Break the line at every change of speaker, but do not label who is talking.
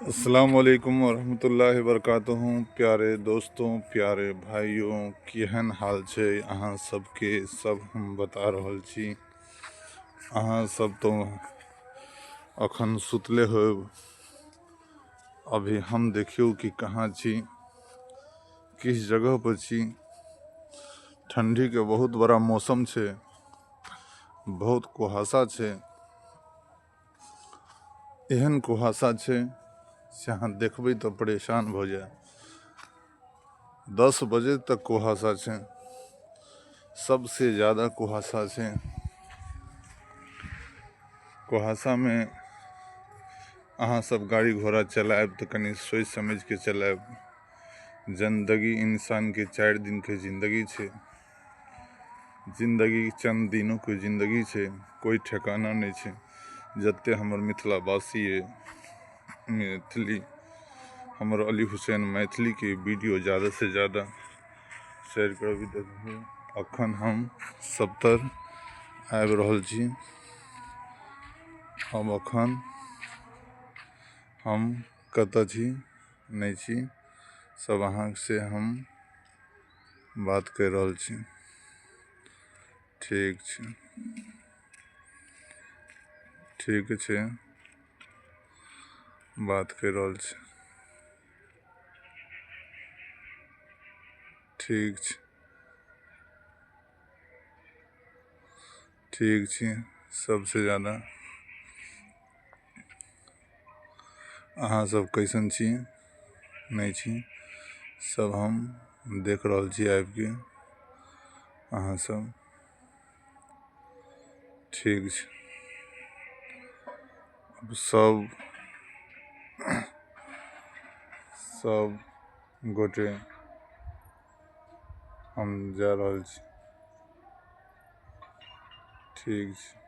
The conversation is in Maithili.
अस्सलाम वालेकुम वरहमतुल्लाहि वबरकातुहू। प्यारे दोस्तों, प्यारे भाइयों, केहन हाल छै अहाँ सबके? सब हम बता रहल छी। अहाँ सब तो अखन सुतले होब। अभी हम देखियो कि कहाँ छी, किस जगह पर छी। ठंडी के बहुत बड़ा मौसम छै, बहुत कुहासा छै। एहन कुहासा छै से अहाँ देखबै तो परेशान भ जाए। 10 बजे तक कुहासा छै, सबसे ज़्यादा कुहासा छै। कुहासा में अहाँ सब गाड़ी घोड़ा चलाएब तो कनी सोच समझ के चलाएब। जिंदगी इंसान के 4 दिन के जिंदगी छै। जिंदगी चंद दिनों के जिंदगी छै, कोई ठिकाना नहीं छै। जत्ते हमर मिथिलावासी मैथिली हमर अली हुसैन मैथिली के वीडियो ज़्यादा से ज़्यादा शेयर करबी। अखन हम सप्तर आबि रहल छी। हम अखन हम कतऽ छी नहीं छी, सब अहाँ से हम बात कर रहल छी। ठीक छै, ठीक छै, बात कर रहल छी। ठीक छै, ठीक छी। सबसे ज़्यादा अहाँ सब कैसन छी नहीं छी, सब हम देख रहल छी आबि के। अहाँ सब ठीक छै। अब सब गोटे हम जा रहल छी। ठीक छै।